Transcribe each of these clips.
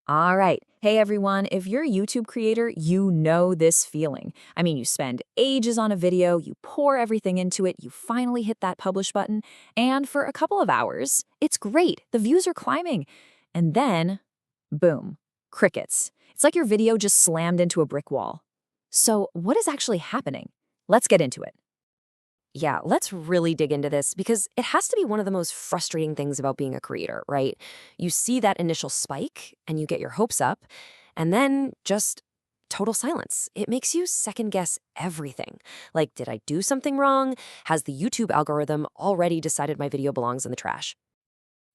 All right. Hey everyone, if you're a YouTube creator, you know this feeling. I mean, you spend ages on a video, you pour everything into it, you finally hit that publish button, and for a couple of hours, it's great. The views are climbing. And then, boom, crickets. It's like your video just slammed into a brick wall. So, what is actually happening? Let's get into it. Yeah, let's really dig into this because it has to be one of the most frustrating things about being a creator, right? You see that initial spike and you get your hopes up, and then just total silence. It makes you second guess everything. Like, did I do something wrong? Has the YouTube algorithm already decided my video belongs in the trash?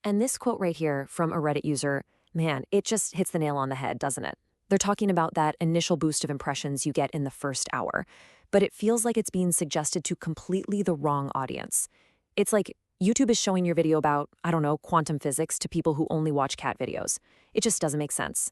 And this quote right here from a Reddit user, man, it just hits the nail on the head, doesn't it? They're talking about that initial boost of impressions you get in the first hour, but it feels like it's being suggested to completely the wrong audience. It's like YouTube is showing your video about, I don't know, quantum physics to people who only watch cat videos. It just doesn't make sense.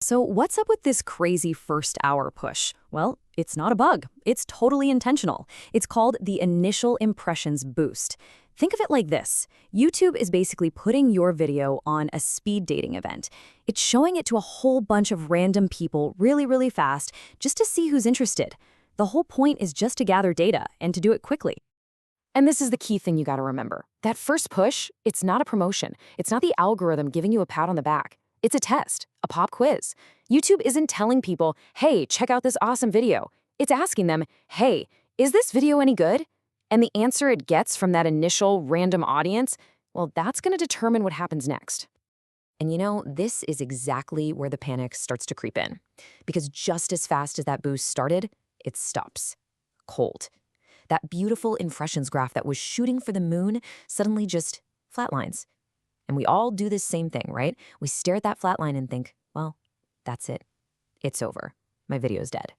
So what's up with this crazy first hour push? Well, it's not a bug. It's totally intentional. It's called the initial impressions boost. Think of it like this. YouTube is basically putting your video on a speed dating event. It's showing it to a whole bunch of random people really, really fast just to see who's interested. The whole point is just to gather data and to do it quickly. And this is the key thing you gotta remember. That first push, it's not a promotion. It's not the algorithm giving you a pat on the back. It's a test, a pop quiz. YouTube isn't telling people, hey, check out this awesome video. It's asking them, hey, is this video any good? And the answer it gets from that initial random audience, well, that's gonna determine what happens next. And you know, this is exactly where the panic starts to creep in. Because just as fast as that boost started, it stops. Cold. That beautiful impressions graph that was shooting for the moon suddenly just flatlines. And we all do this same thing, right? We stare at that flat line and think, well, that's it. It's over. My video's dead.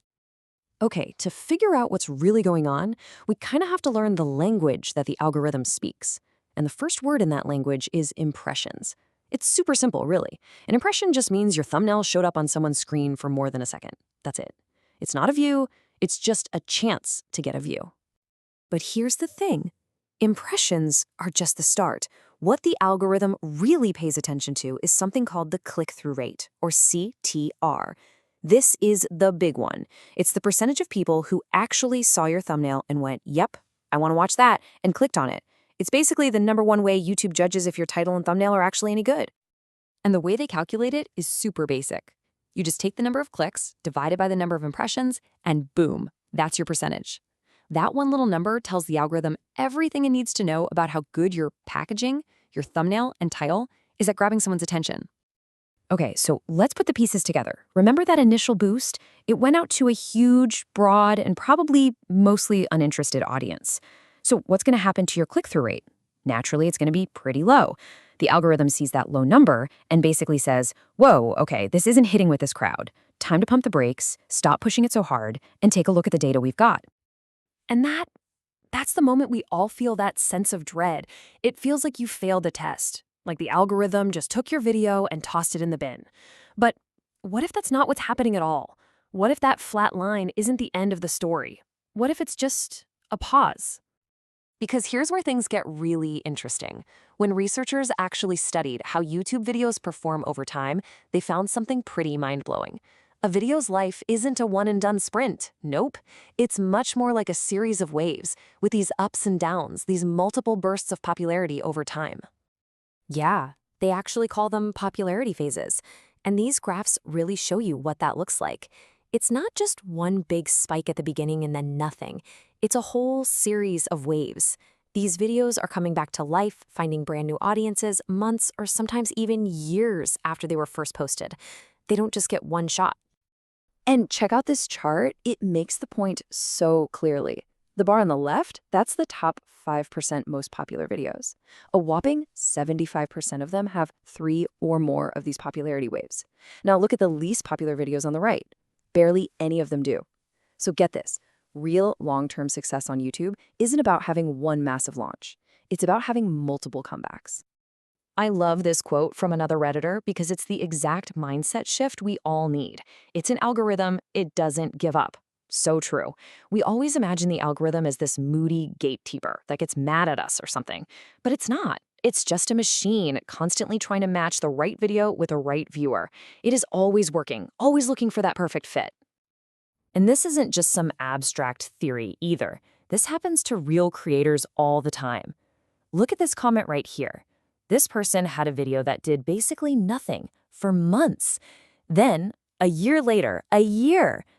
Okay, to figure out what's really going on, we kind of have to learn the language that the algorithm speaks. And the first word in that language is impressions. It's super simple, really. An impression just means your thumbnail showed up on someone's screen for more than a second. That's it. It's not a view, it's just a chance to get a view. But here's the thing. Impressions are just the start. What the algorithm really pays attention to is something called the click-through rate, or CTR. This is the big one. It's the percentage of people who actually saw your thumbnail and went, yep, I want to watch that, and clicked on it. It's basically the #1 way YouTube judges if your title and thumbnail are actually any good. And the way they calculate it is super basic. You just take the number of clicks, divide it by the number of impressions, and boom, that's your percentage. That one little number tells the algorithm everything it needs to know about how good your packaging, your thumbnail, and title is at grabbing someone's attention. Okay, so let's put the pieces together. Remember that initial boost? It went out to a huge, broad, and probably mostly uninterested audience. So what's going to happen to your click-through rate? Naturally, it's going to be pretty low. The algorithm sees that low number and basically says, whoa, okay, this isn't hitting with this crowd. Time to pump the brakes, stop pushing it so hard, and take a look at the data we've got. And that's the moment we all feel that sense of dread. It feels like you failed a test, like the algorithm just took your video and tossed it in the bin. But what if that's not what's happening at all? What if that flat line isn't the end of the story? What if it's just a pause? Because here's where things get really interesting. When researchers actually studied how YouTube videos perform over time, they found something pretty mind-blowing. A video's life isn't a one-and-done sprint. Nope. It's much more like a series of waves, with these ups and downs, these multiple bursts of popularity over time. Yeah, they actually call them popularity phases. And these graphs really show you what that looks like. It's not just one big spike at the beginning and then nothing. It's a whole series of waves. These videos are coming back to life, finding brand new audiences months or sometimes even years after they were first posted. They don't just get one shot. And check out this chart. It makes the point so clearly. The bar on the left, that's the top 5% most popular videos. A whopping 75% of them have 3 or more of these popularity waves. Now look at the least popular videos on the right. Barely any of them do. So get this. Real long-term success on YouTube isn't about having one massive launch. It's about having multiple comebacks. I love this quote from another Redditor because it's the exact mindset shift we all need. It's an algorithm, it doesn't give up. So true. We always imagine the algorithm as this moody gatekeeper that gets mad at us or something. But it's not. It's just a machine constantly trying to match the right video with a right viewer. It is always working, always looking for that perfect fit. And this isn't just some abstract theory either. This happens to real creators all the time. Look at this comment right here. This person had a video that did basically nothing for months. Then, a year later,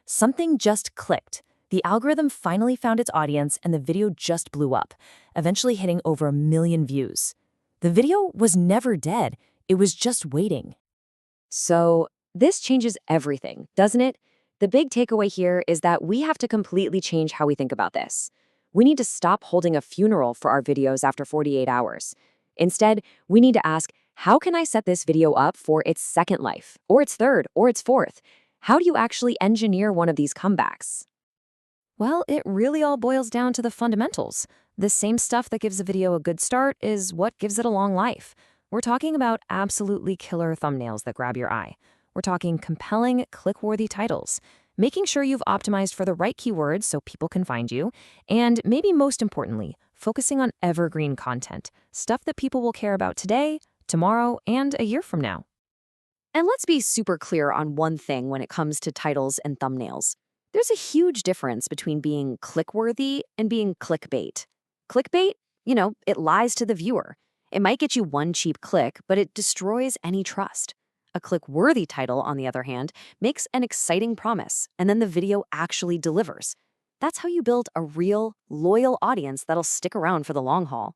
something just clicked. The algorithm finally found its audience and the video just blew up, eventually hitting over 1 million views. The video was never dead. It was just waiting. So, this changes everything, doesn't it? The big takeaway here is that we have to completely change how we think about this. We need to stop holding a funeral for our videos after 48 hours. Instead, we need to ask, how can I set this video up for its second life, or its third, or its fourth? How do you actually engineer one of these comebacks? Well, it really all boils down to the fundamentals. The same stuff that gives a video a good start is what gives it a long life. We're talking about absolutely killer thumbnails that grab your eye. We're talking compelling, click-worthy titles, making sure you've optimized for the right keywords so people can find you, and maybe most importantly, focusing on evergreen content, stuff that people will care about today, tomorrow, and a year from now. And let's be super clear on one thing when it comes to titles and thumbnails. There's a huge difference between being click-worthy and being clickbait. Clickbait, it lies to the viewer. It might get you one cheap click, but it destroys any trust. A click-worthy title, on the other hand, makes an exciting promise, and then the video actually delivers. That's how you build a real, loyal audience that'll stick around for the long haul.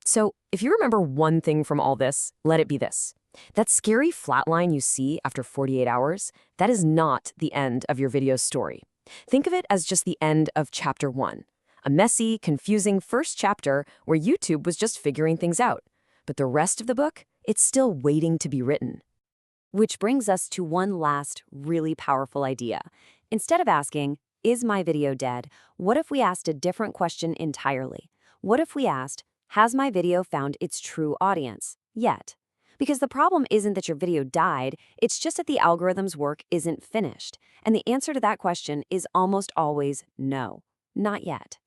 So, if you remember one thing from all this, let it be this. That scary flatline you see after 48 hours, that is not the end of your video's story. Think of it as just the end of chapter 1. A messy, confusing first chapter where YouTube was just figuring things out. But the rest of the book, it's still waiting to be written. Which brings us to one last really powerful idea. Instead of asking, is my video dead? What if we asked a different question entirely? What if we asked, has my video found its true audience yet? Because the problem isn't that your video died, it's just that the algorithm's work isn't finished. And the answer to that question is almost always no, not yet.